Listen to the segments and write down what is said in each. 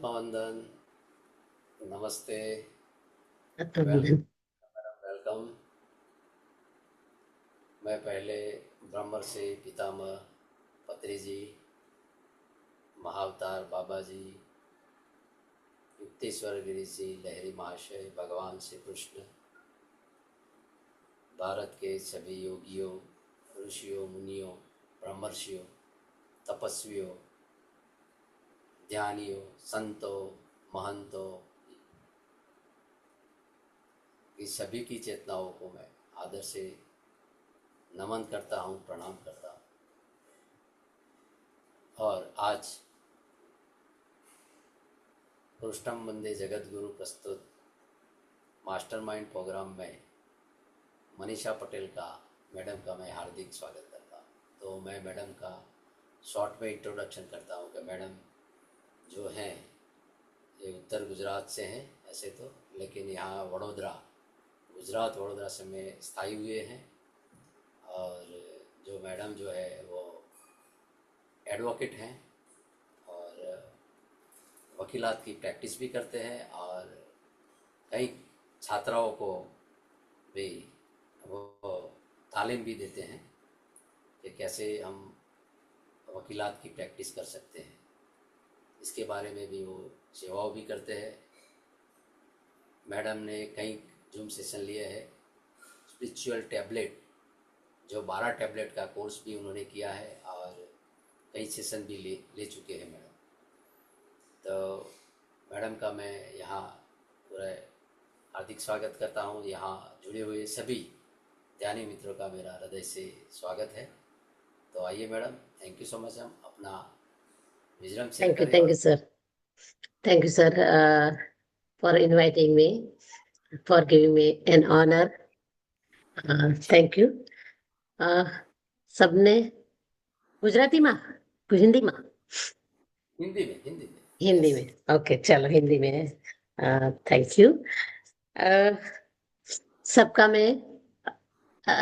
महात्मा वंदन। नमस्ते। अतुल। वेलकम। मैं पहले ब्रह्मर्षि पितामह पत्री जी, महाअवतार बाबा जी, युक्तेश्वर गिरी जी, लहरी महाशय, भगवान श्री कृष्ण, भारत के सभी योगियों, ऋषियों, मुनियों, ब्रह्मर्षियों, तपस्वियों, ध्यानियों, संतों, महंतों, इस सभी की चेतनाओं को मैं आदर से नमन करता हूँ, प्रणाम करता हूँ। और आज कृष्णम वंदे जगत गुरु प्रस्तुत मास्टरमाइंड प्रोग्राम में मनीषा पटेल का, मैडम का मैं हार्दिक स्वागत करता हूँ। तो मैं मैडम का शॉर्ट में इंट्रोडक्शन करता हूँ कि मैडम जो हैं ये उत्तर गुजरात से हैं ऐसे तो, लेकिन यहाँ वडोदरा से में स्थायी हुए हैं। और जो मैडम जो है वो एडवोकेट हैं और वकीलात की प्रैक्टिस भी करते हैं और कई छात्राओं को भी वो तालीम भी देते हैं कि कैसे हम वकीलात की प्रैक्टिस कर सकते हैं। इसके बारे में भी वो सेवाओं भी करते हैं। मैडम ने कई जूम सेशन लिए हैं। स्पिरिचुअल टैबलेट, जो 12 टैबलेट का कोर्स भी उन्होंने किया है और कई सेशन भी ले चुके हैं मैडम। तो मैडम का मैं यहाँ पूरा हार्दिक स्वागत करता हूँ। यहाँ जुड़े हुए सभी ध्यानी मित्रों का मेरा हृदय से स्वागत है। तो आइए madam, thank you so much. हम अपना विजडम शेयर करें Thank और you, sir. Thank you, sir, for inviting me, for giving me an honor. Thank you. Uh, सबने गुजराती माँ, हिंदी माँ, हिंदी में हिंदी यस। में। ओके, चलो हिंदी में। Thank you. सबका मैं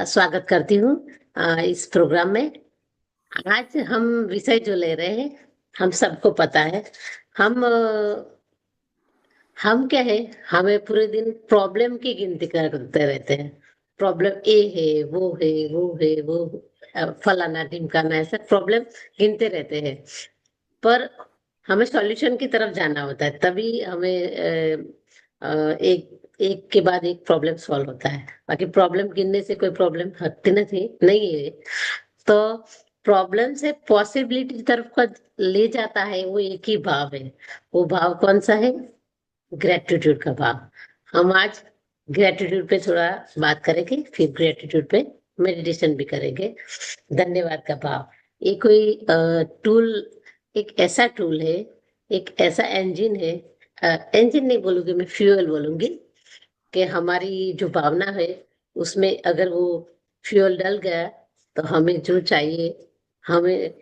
स्वागत करती हूँ इस प्रोग्राम में। आज हम विषय जो ले रहे हैं, हम सबको पता है। हम हम क्या है, हमें पूरे दिन प्रॉब्लम की गिनती करते रहते हैं। प्रॉब्लम ए है, वो फलाना ढिमकाना, ऐसा प्रॉब्लम गिनते रहते हैं। पर हमें सॉल्यूशन की तरफ जाना होता है, तभी हमें एक एक के बाद एक प्रॉब्लम सॉल्व होता है। बाकी प्रॉब्लम गिनने से कोई प्रॉब्लम हटती नहीं है। तो प्रॉब्लम से पॉसिबिलिटी की तरफ का ले जाता है, वो एक ही भाव है। वो भाव कौन सा है? ग्रेटिट्यूड का भाव। हम आज ग्रेटिट्यूड पे थोड़ा बात करेंगे, फिर ग्रेटिट्यूड पे मेडिटेशन भी करेंगे। धन्यवाद का भाव। ये कोई टूल, एक ऐसा टूल है, एक ऐसा इंजन है। इंजन नहीं बोलूंगी मैं, फ्यूल बोलूंगी। कि हमारी जो भावना है, उसमें अगर वो फ्यूल डल गया, तो हमें जो चाहिए, हमें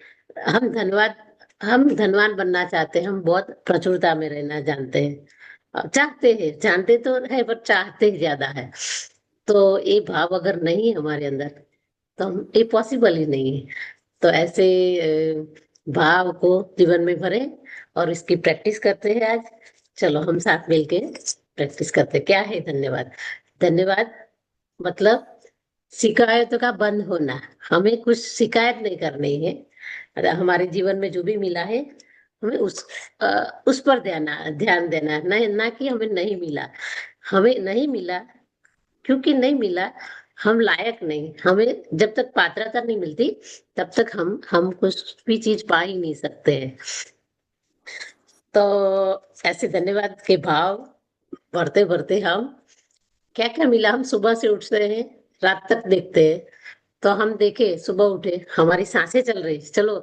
हम धन्यवाद हम धनवान बनना चाहते हैं। हम बहुत प्रचुरता में रहना जानते हैं, चाहते हैं, जानते तो है पर चाहते ही ज्यादा है। तो ये भाव अगर नहीं है हमारे अंदर, तो हम, ये पॉसिबल ही नहीं है। तो ऐसे भाव को जीवन में भरे और इसकी प्रैक्टिस करते हैं आज। चलो हम साथ मिलके प्रैक्टिस करते हैं। क्या है धन्यवाद? धन्यवाद मतलब शिकायतों का बंद होना। हमें कुछ शिकायत नहीं करनी है। हमारे जीवन में जो भी मिला है, हमें उस पर ध्यान देना है। ना कि हमें नहीं मिला। हमें नहीं मिला क्योंकि नहीं मिला, हम लायक नहीं। हमें जब तक पात्रता नहीं मिलती, तब तक हम कुछ भी चीज पा ही नहीं सकते हैं। तो ऐसे धन्यवाद के भाव बढ़ते बढ़ते हम क्या क्या मिला, हम सुबह से उठते हैं, रात तक देखते हैं। तो हम देखे, सुबह उठे, हमारी सांसें चल रही, चलो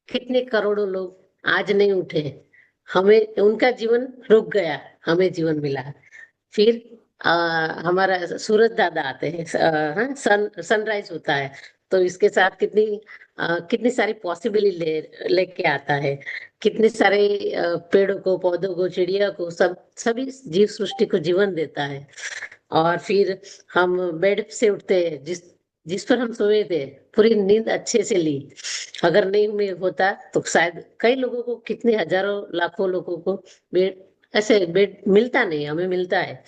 कितने करोड़ों लोग आज नहीं उठे, हमें उनका जीवन रुक गया, हमें जीवन मिला। फिर हमारा सूरज दादा आते हैं, हाँ, सनराइज होता है। तो इसके साथ कितनी सारी पॉसिबिलिटी लेके आता है। कितने सारे पेड़ों को, पौधों को, चिड़िया को, सभी जीव सृष्टि को जीवन देता है। और फिर हम बेड से उठते हैं, जिस पर हम सोए थे, पूरी नींद अच्छे से ली। अगर नहीं में होता तो शायद कई लोगों को, कितने हजारों लाखों लोगों को बेड, ऐसे बेड मिलता नहीं, हमें मिलता है।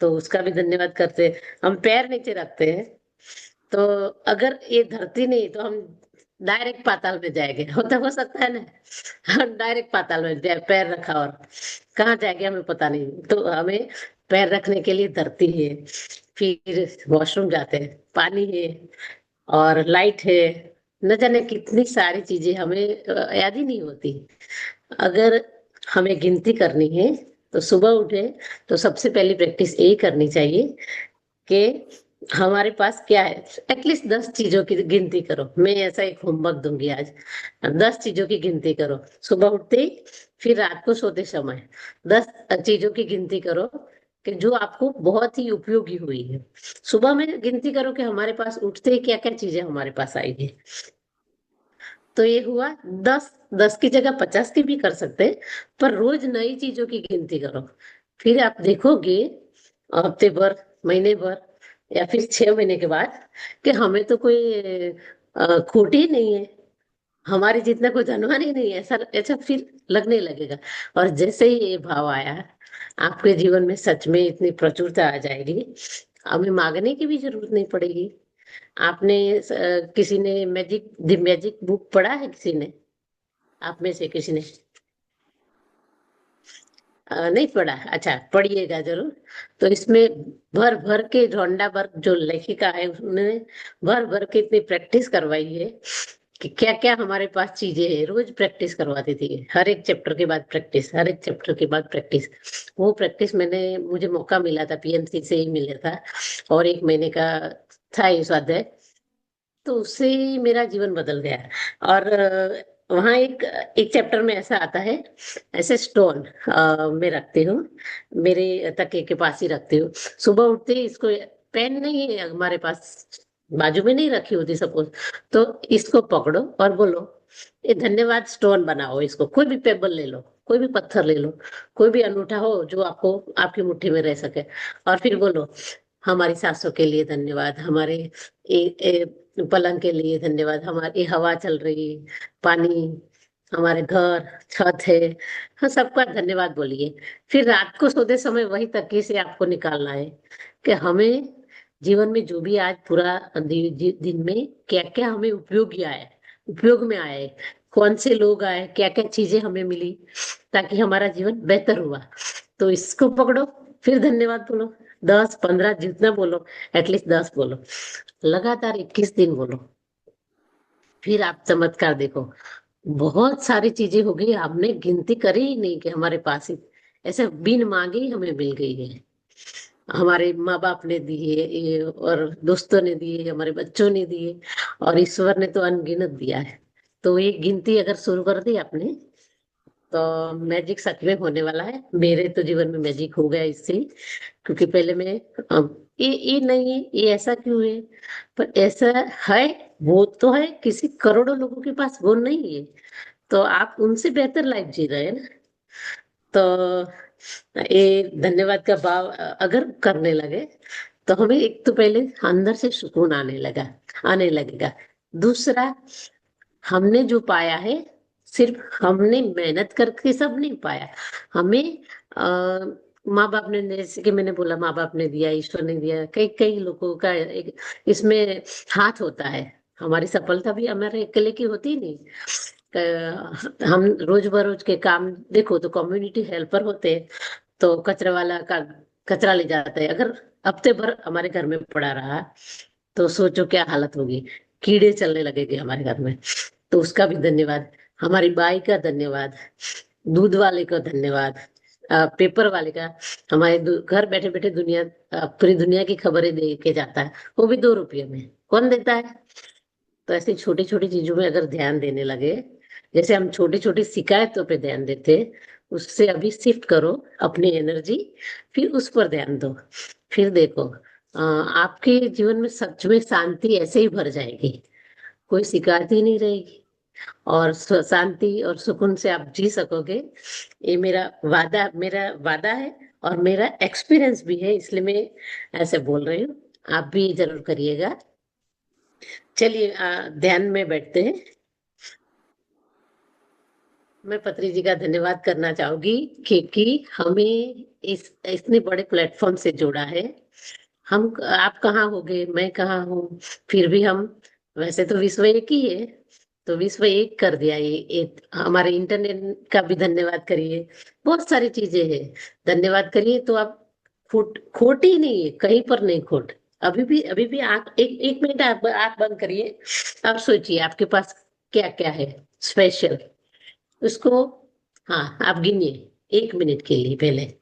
तो उसका भी धन्यवाद करते हैं। हम पैर नीचे रखते हैं, तो अगर ये धरती नहीं तो हम डायरेक्ट पाताल में जाएंगे, होता हो सकता है ना। हम डायरेक्ट पाताल में पैर रखा और कहाँ जाएंगे हमें पता नहीं। तो हमें पैर रखने के लिए धरती है, फिर वॉशरूम जाते हैं, पानी है, और लाइट है। न जाने कितनी सारी चीजें हमें याद ही नहीं होती। अगर हमें गिनती करनी है तो सुबह उठे तो सबसे पहली प्रैक्टिस यही करनी चाहिए कि हमारे पास क्या है। एटलीस्ट 10 चीजों की गिनती करो। मैं ऐसा एक होमवर्क दूंगी आज। 10 चीजों की गिनती करो सुबह उठते ही, फिर रात को सोते समय। 10 चीजों की गिनती करो कि जो आपको बहुत ही उपयोगी हुई है। सुबह में गिनती करो कि हमारे पास उठते ही क्या क्या चीजें हमारे पास आई है। तो ये हुआ 10। 10 की जगह 50 की भी कर सकते हैं, पर रोज नई चीजों की गिनती करो। फिर आप देखोगे हफ्ते भर, महीने भर, या फिर 6 महीने के बाद कि हमें तो कोई खोट ही नहीं है, हमारे जितना कोई धनवान ही नहीं है, ऐसा ऐसा फिर लगने लगेगा। और जैसे ही ये भाव आया, आपके जीवन में सच में इतनी प्रचुरता आ जाएगी, हमें मांगने की भी जरूरत नहीं पड़ेगी। आपने किसी ने मैजिक द मैजिक बुक पढ़ा है? किसी ने, आप में से किसी ने नहीं पढ़ा? अच्छा, पढ़िएगा जरूर। तो इसमें भर भर के, रॉन्डा बर्ग जो लेखिका है, उन्होंने भर भर के इतनी प्रैक्टिस करवाई है कि क्या क्या हमारे पास चीजें हैं। रोज प्रैक्टिस करवाती थी, हर एक चैप्टर के बाद प्रैक्टिस, हर एक चैप्टर के बाद प्रैक्टिस। वो प्रैक्टिस मैंने, मुझे मौका मिला था, पीएमसी से ही मिला था, और 1 महीने का था ये स्वाध्याय। तो उससे ही मेरा जीवन बदल गया। और वहाँ एक एक चैप्टर में ऐसा आता है, ऐसे स्टोन मैं रखती हूँ, मेरे तकिए के पास ही रखती हूँ। सुबह उठते ही इसको, पेन नहीं है हमारे पास, बाजू में नहीं रखी होती सपोज, तो इसको पकड़ो और बोलो, ये धन्यवाद स्टोन बनाओ। इसको कोई भी पेबल ले लो, कोई भी पत्थर ले लो, कोई भी अनूठा हो जो आपको, आपकी मुट्ठी में रह सके, और फिर बोलो, हमारी सांसों के लिए धन्यवाद, हमारे पलंग के लिए धन्यवाद, हमारी हवा चल रही, पानी, हमारे घर, छत है, हाँ सबका धन्यवाद बोलिए। फिर रात को सोते समय वही तकिए से आपको निकालना है कि हमें जीवन में जो भी आज पूरा दिन में क्या क्या हमें उपयोगी आया है, उपयोग में आए, कौन से लोग आए, क्या क्या चीजें हमें मिली, ताकि हमारा जीवन बेहतर हुआ। तो इसको पकड़ो, फिर धन्यवाद बोलो। 10 15 जितना बोलो, एटलीस्ट 10 बोलो, लगातार 21 दिन बोलो। फिर आप चमत्कार देखो, बहुत सारी चीजें हो गई, हमने गिनती करी ही नहीं कि हमारे पास ही ऐसे बिन मांगे ही हमें मिल गई है। हमारे माँ बाप ने दिए ये, और दोस्तों ने दिए, हमारे बच्चों ने दिए, और ईश्वर ने तो अनगिनत दिया है। तो ये गिनती अगर शुरू कर दी आपने, तो मैजिक सच में होने वाला है। मेरे तो जीवन में मैजिक हो गया इससे ही। क्योंकि पहले मैं ये नहीं है, ये ऐसा क्यों है, पर ऐसा है, वो तो है, किसी करोड़ों लोगों के पास वो नहीं है, तो आप उनसे बेहतर लाइफ जी रहे हैं ना। तो ये धन्यवाद का भाव अगर करने लगे, तो हमें एक तो पहले अंदर से सुकून आने लगेगा। दूसरा, हमने जो पाया है, सिर्फ हमने मेहनत करके सब नहीं पाया। हमें माँ बाप ने, जैसे कि मैंने बोला, माँ बाप ने दिया, ईश्वर ने दिया, कई कई लोगों का एक इसमें हाथ होता है। हमारी सफलता भी हमारे अकेले की होती नहीं। हम रोज बरोज के काम देखो तो कम्युनिटी हेल्पर होते हैं, तो कचरा वाला का कचरा ले जाता है, अगर हफ्ते भर हमारे घर में पड़ा रहा, तो सोचो क्या हालत होगी, कीड़े चलने लगेंगे हमारे घर में। तो उसका भी धन्यवाद। हमारी बाई का धन्यवाद, दूध वाले का धन्यवाद, पेपर वाले का, हमारे घर बैठे बैठे दुनिया, पूरी दुनिया की खबरें दे के जाता है, वो भी 2 रुपये में, कौन देता है? तो ऐसी छोटी छोटी चीजों में अगर ध्यान देने लगे, जैसे हम छोटी छोटी शिकायतों पे ध्यान देते, उससे अभी शिफ्ट करो अपनी एनर्जी, फिर उस पर ध्यान दो। फिर देखो, आपके जीवन में सच में शांति ऐसे ही भर जाएगी, कोई शिकायत ही नहीं रहेगी, और शांति और सुकून से आप जी सकोगे। ये मेरा वादा है, और मेरा एक्सपीरियंस भी है, इसलिए मैं ऐसे बोल रही हूँ। आप भी जरूर करिएगा। चलिए ध्यान में बैठते हैं। मैं पत्री जी का धन्यवाद करना चाहूंगी क्योंकि हमें इस इतने बड़े प्लेटफॉर्म से जोड़ा है। हम आप कहाँ होगे, मैं कहाँ हूँ, फिर भी हम, वैसे तो विश्व एक ही है, तो विश्व एक कर दिया। ये हमारे इंटरनेट का भी धन्यवाद करिए। बहुत सारी चीजें हैं, धन्यवाद करिए तो आप खोट ही नहीं है, कहीं पर नहीं खोट। अभी भी आंख एक एक मिनट आप आंख बंद करिए। आप सोचिए आपके पास क्या क्या है स्पेशल, उसको, हाँ आप गिनिए 1 मिनट के लिए पहले।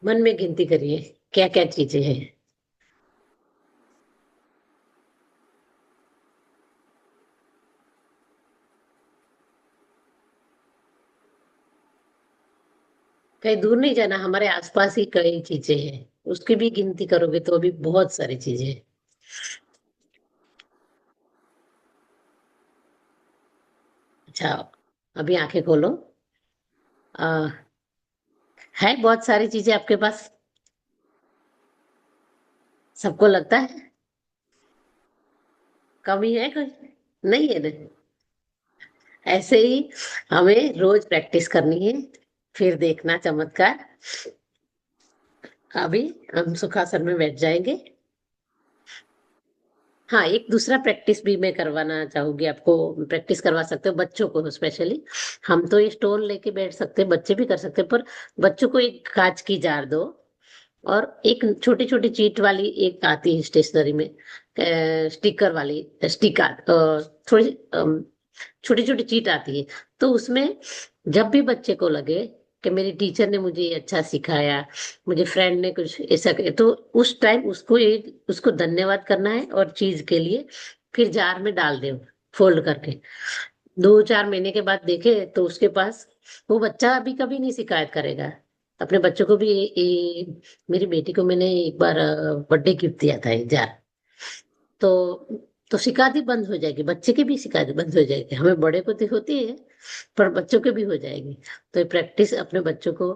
मन में गिनती करिए क्या क्या चीजें हैं। कहीं दूर नहीं जाना, हमारे आसपास ही कई चीजें हैं, उसकी भी गिनती करोगे तो अभी बहुत सारी चीजें हैं। अच्छा, अभी आंखें खोलो। आ, है बहुत सारी चीजें आपके पास, सबको लगता है कमी है कोई, नहीं है ना? ऐसे ही हमें रोज प्रैक्टिस करनी है, फिर देखना चमत्कार। अभी हम सुखासन में बैठ जाएंगे। हाँ, एक दूसरा प्रैक्टिस भी मैं करवाना चाहूंगी आपको। प्रैक्टिस करवा सकते हो बच्चों को स्पेशली। हम तो ये स्टोन लेके बैठ सकते हैं, बच्चे भी कर सकते हैं, पर बच्चों को एक कांच की जार दो और एक छोटी छोटी चीट वाली एक आती है स्टेशनरी में, स्टिकर वाली, स्टिकर, थोड़ी छोटी छोटी चीट आती है। तो उसमें जब भी बच्चे को लगे कि मेरी टीचर ने मुझे ये अच्छा सिखाया, मुझे फ्रेंड ने कुछ ऐसा किया, तो उस टाइम उसको एक उसको धन्यवाद करना है और चीज के लिए फिर जार में डाल दे, फोल्ड करके। 2-4 महीने के बाद देखे तो उसके पास, वो बच्चा अभी कभी नहीं शिकायत करेगा। अपने बच्चों को भी मेरी बेटी को मैंने एक बार बर्थडे गिफ्ट दिया था एक जार। तो शिकायत ही बंद हो जाएगी, बच्चे की भी शिकायत बंद हो जाएगी। हमें बड़े को तो होती है, पर बच्चों की भी हो जाएगी। तो ये प्रैक्टिस अपने बच्चों को,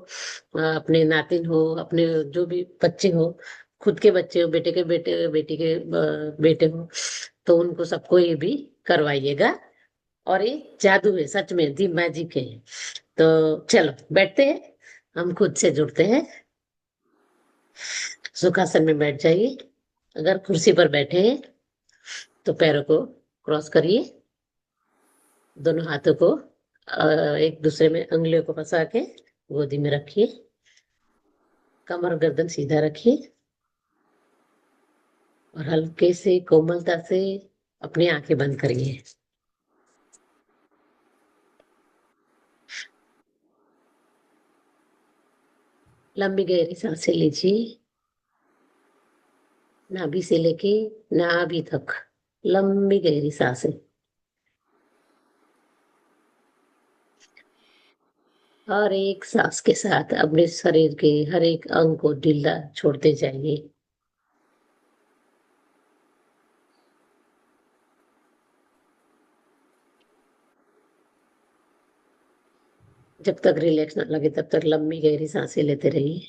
अपने नातिन हो, अपने जो भी बच्चे हो, खुद के बच्चे हो, बेटे के बेटे, बेटी के बेटे हो, तो उनको सबको ये भी करवाइएगा। और ये जादू है, सच में दी मैजिक है। तो चलो बैठते हैं, हम खुद से जुड़ते हैं। सुखासन में बैठ जाइए। अगर कुर्सी पर बैठे हैं तो पैरों को क्रॉस करिए, दोनों हाथों को एक दूसरे में अंगुलियों को फंसा के गोदी में रखिए। कमर गर्दन सीधा रखिए और हल्के से कोमलता से अपनी आंखें बंद करिए। लंबी गहरी सांसें लीजिए, नाभि से लेके नाभि तक लंबी गहरी सांसें। और एक सांस के साथ अपने शरीर के हर एक अंग को ढीला छोड़ते जाइए। जब तक रिलैक्स ना लगे तब तक लंबी गहरी सांसें लेते रहिए।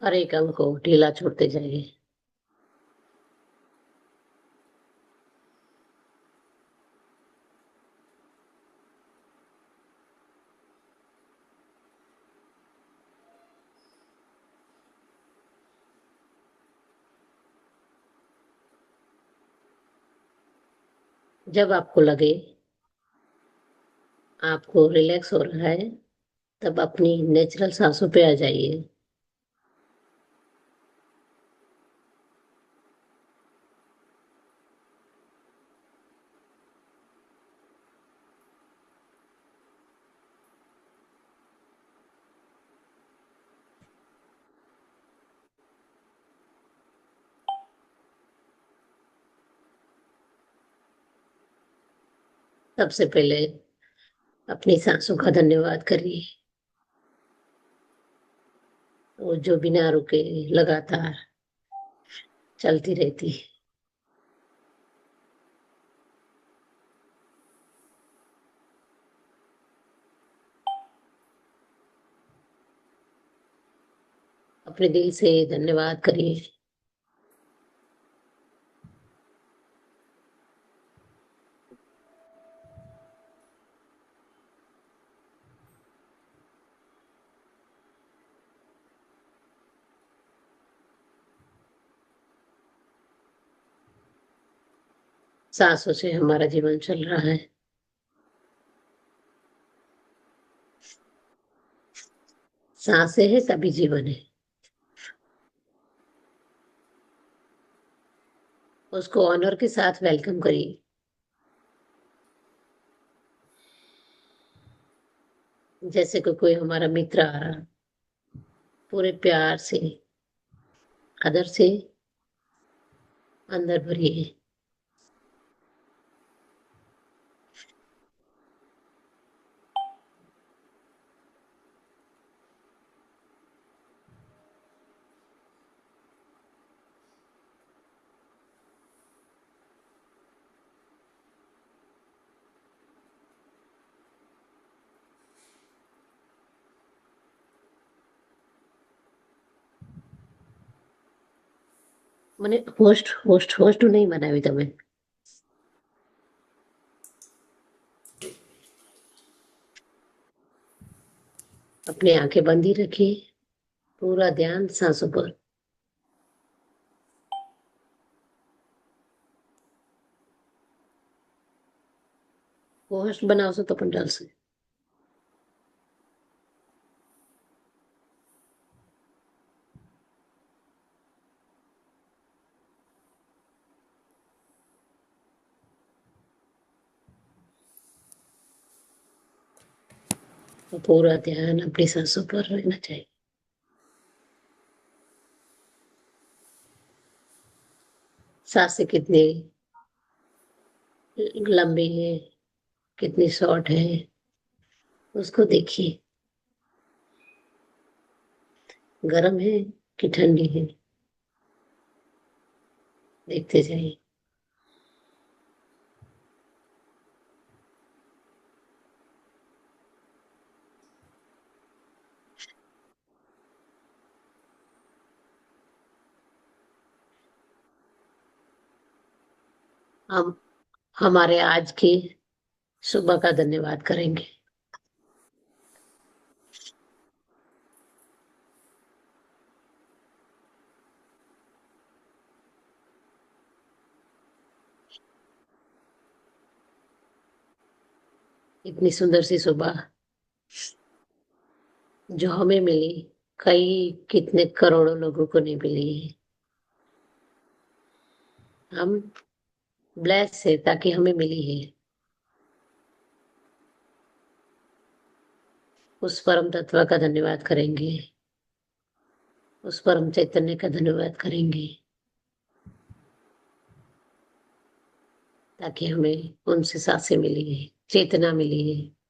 हर एक अंग को ढीला छोड़ते जाइए। जब आपको लगे आपको रिलैक्स हो रहा है, तब अपनी नेचुरल सांसों पे आ जाइए। सबसे पहले अपनी सांसों का धन्यवाद करिए, वो जो बिना रुके लगातार चलती रहती है। अपने दिल से धन्यवाद करिए। सांसों से हमारा जीवन चल रहा है। सांसें है तभी जीवन है। उसको ऑनर के साथ वेलकम करिए। जैसे कि कोई हमारा मित्र आ रहा, पूरे प्यार से, आदर से अंदर भरिए। મને હોસ્ટ હોસ્ટ હોસ્ટ નહીં બનાવી તમે। अपनी आंखें बंद ही रखिए, पूरा ध्यान सांसों पर। હોસ્ટ બનાવશો તો પણ ચાલશે। तो पूरा ध्यान अपनी सांसों पर रहना चाहिए। सांसें कितनी लंबी है, कितनी शॉर्ट है, उसको देखिए। गर्म है कि ठंडी है, देखते जाइए। हम हमारे आज की सुबह का धन्यवाद करेंगे। इतनी सुंदर सी सुबह जो हमें मिली, कई कितने करोड़ों लोगों को नहीं मिली है। हम ब्लेस है ताकि हमें मिली है। उस परम तत्व का धन्यवाद करेंगे, उस परम चैतन्य का धन्यवाद करेंगे, ताकि हमें उनसे सांसें मिली है, चेतना मिली है।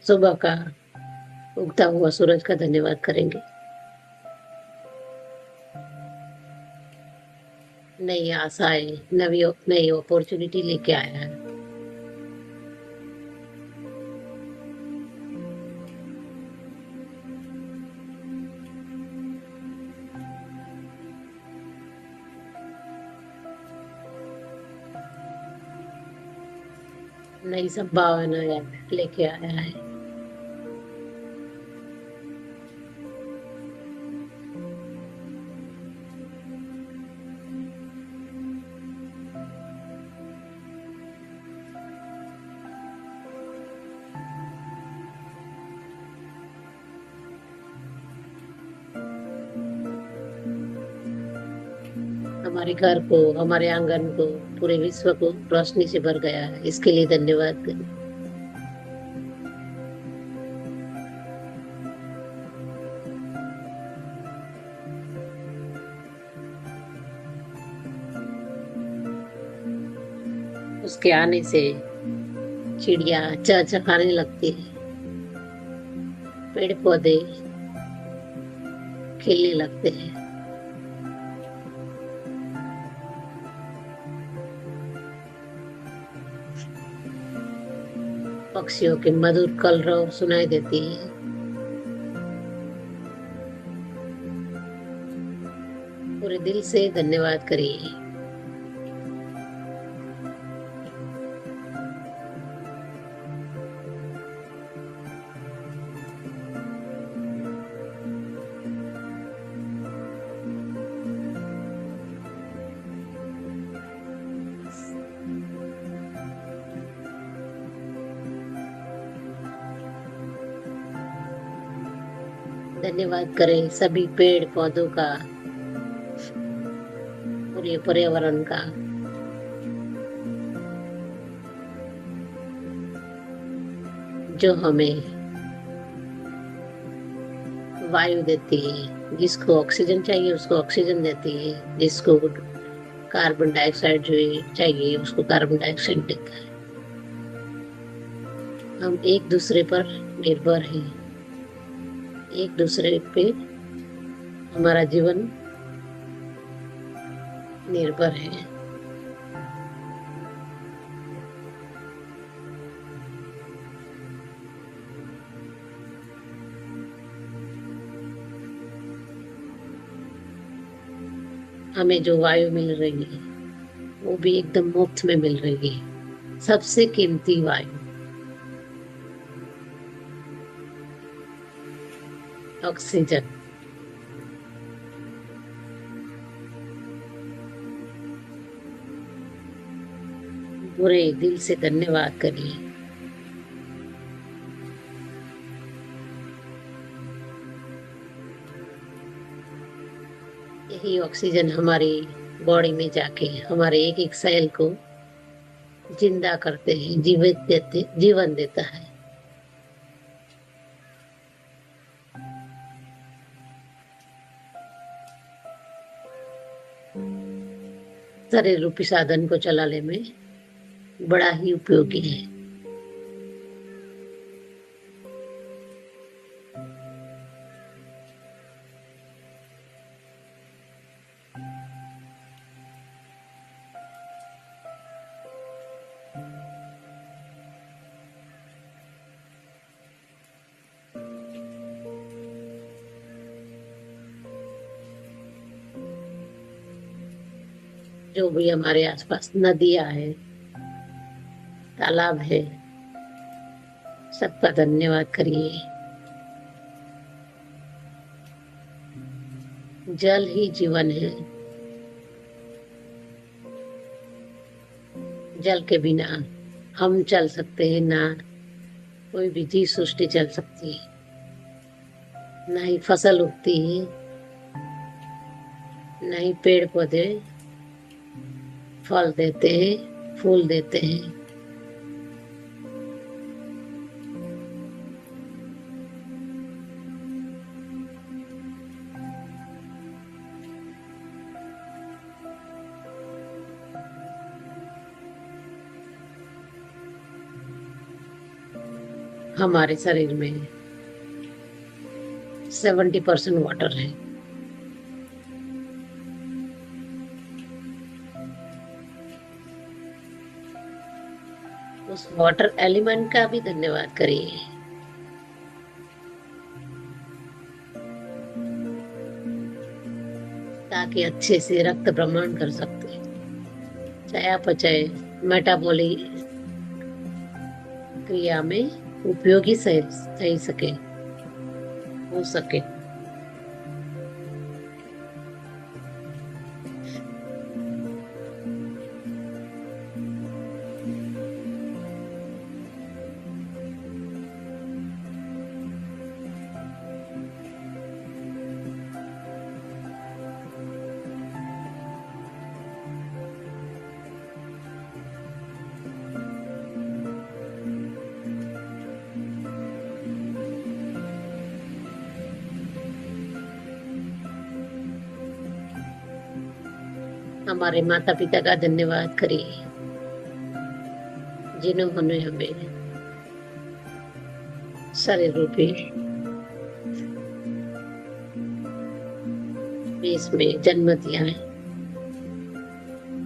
सुबह का उगता हुआ सूरज का धन्यवाद करेंगे। नई आशाएं, नवी नई अपॉर्चुनिटी लेके आया है। नई संभावनाएं लेके आया है। हमारे घर को, हमारे आंगन को, पूरे विश्व को रोशनी से भर गया है। इसके लिए धन्यवाद करें। उसके आने से चिड़िया चहचहाने लगती है, पेड़ पौधे खिलने लगते हैं, पक्षियों के मधुर कलरव सुनाई देती है। पूरे दिल से धन्यवाद करिए। धन्यवाद करें सभी पेड़ पौधों का, पूरे पर्यावरण का, जो हमें वायु देती है। जिसको ऑक्सीजन चाहिए उसको ऑक्सीजन देती है, जिसको कार्बन डाइऑक्साइड जो चाहिए उसको कार्बन डाइऑक्साइड देता है। हम एक दूसरे पर निर्भर हैं, एक दूसरे पे हमारा जीवन निर्भर है। हमें जो वायु मिल रही है वो भी एकदम मुफ्त में मिल रही है, सबसे कीमती वायु, ऑक्सीजन। पूरे दिल से धन्यवाद करिए। यही ऑक्सीजन हमारी बॉडी में जाके हमारे एक एक सेल को जिंदा करते हैं, जीवन देता है। शरीर रूपी साधन को चलाने में बड़ा ही उपयोगी है। जो भी हमारे आसपास नदियां है, तालाब है, सबका धन्यवाद करिए। जल ही जीवन है। जल के बिना हम चल सकते हैं ना, कोई भी जीव सृष्टि चल सकती है, ना ही फसल उगती है, ना ही पेड़ पौधे फल देते हैं, फूल देते हैं। हमारे शरीर में 70% वाटर है। उस वाटर एलिमेंट का भी धन्यवाद करिए। ताकि अच्छे से रक्त भ्रमण कर सकते, चयापचय, मेटाबॉलिक क्रिया में उपयोगी सही सके, हो सके। हमारे माता पिता का धन्यवाद करिए जिन्होंने हमें शरीर रूपी देश में जन्म दिया है,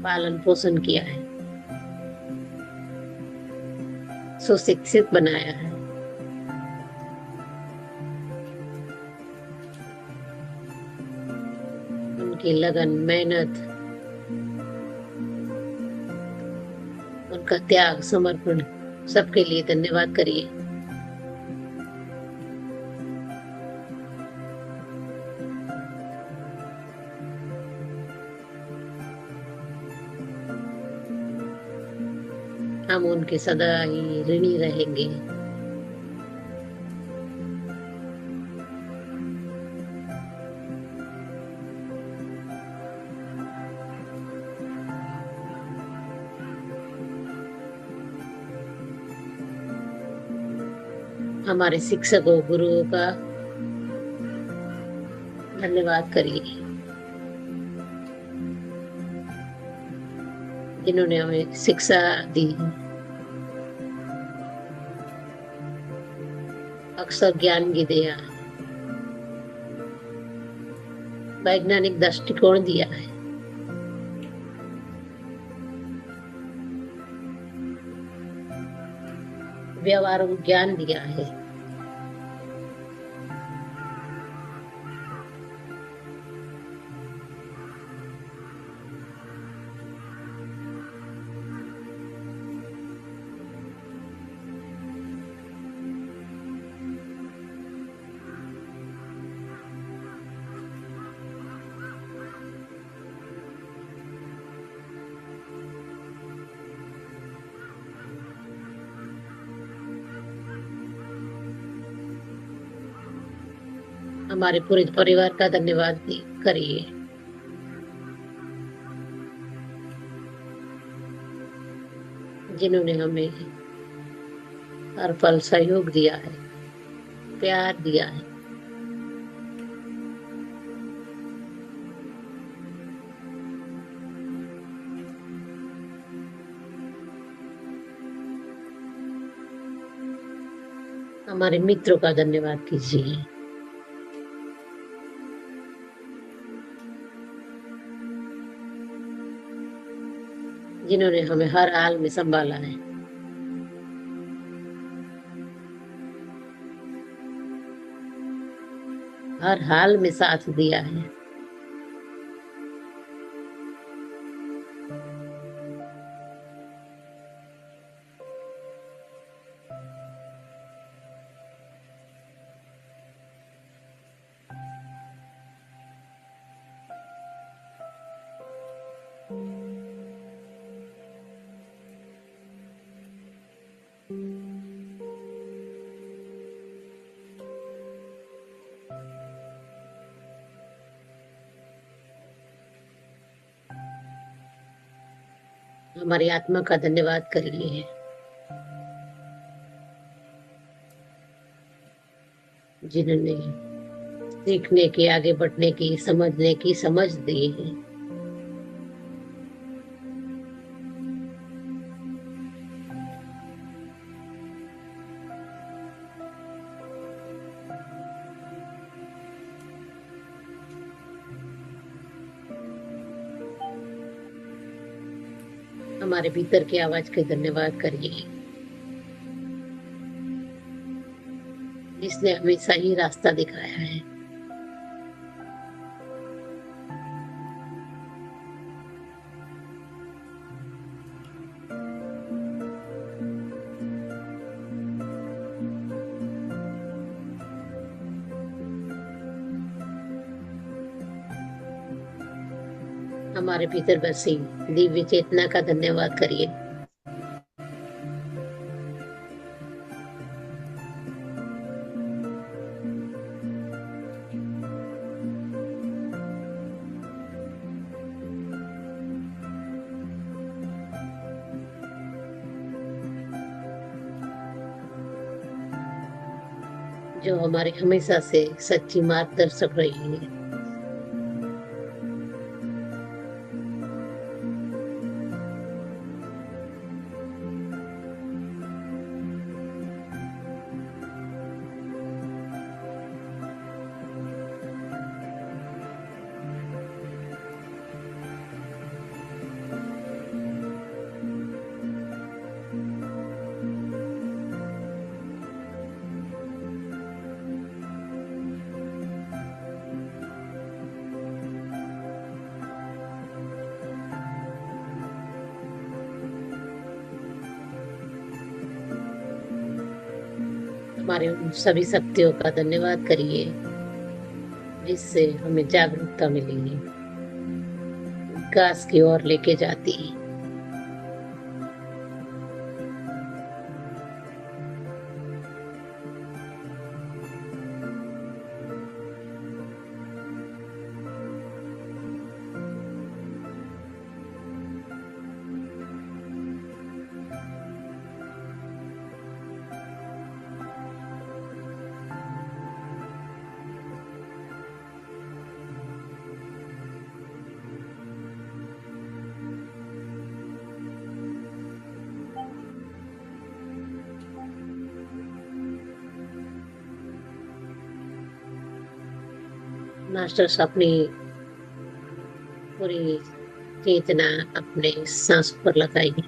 पालन पोषण किया है, सुशिक्षित बनाया है। उनकी लगन, मेहनत, उनका त्याग, समर्पण, सबके लिए धन्यवाद करिए। हम उनके सदा ही ऋणी रहेंगे। हमारे शिक्षकों, गुरुओं का धन्यवाद करिए जिन्होंने हमें शिक्षा दी है, अक्सर ज्ञान भी दिया है, वैज्ञानिक दृष्टिकोण दिया है, व्यवहार ज्ञान दिया है। हमारे पूरे परिवार का धन्यवाद करिए जिन्होंने हमें हर पल सहयोग दिया है, प्यार दिया है। हमारे मित्रों का धन्यवाद कीजिए जिन्होंने हमें हर हाल में संभाला है। हर हाल में साथ दिया है। हमारी आत्मा का धन्यवाद करिए जिन्होंने सीखने की, आगे बढ़ने की, समझने की समझ दी है। हमारे भीतर की आवाज के धन्यवाद करिए जिसने हमें सही रास्ता दिखाया है। हमारे भीतर बसी दिव्य चेतना का धन्यवाद करिए जो हमारे हमेशा से सच्ची मार्गदर्शक रही है। हमारे उन सभी शक्तियों का धन्यवाद करिए जिससे हमें जागरूकता मिली, विकास की ओर लेके जाती है। मास्टर्स अपनी पूरी चेतना अपने सांस पर लगाइए।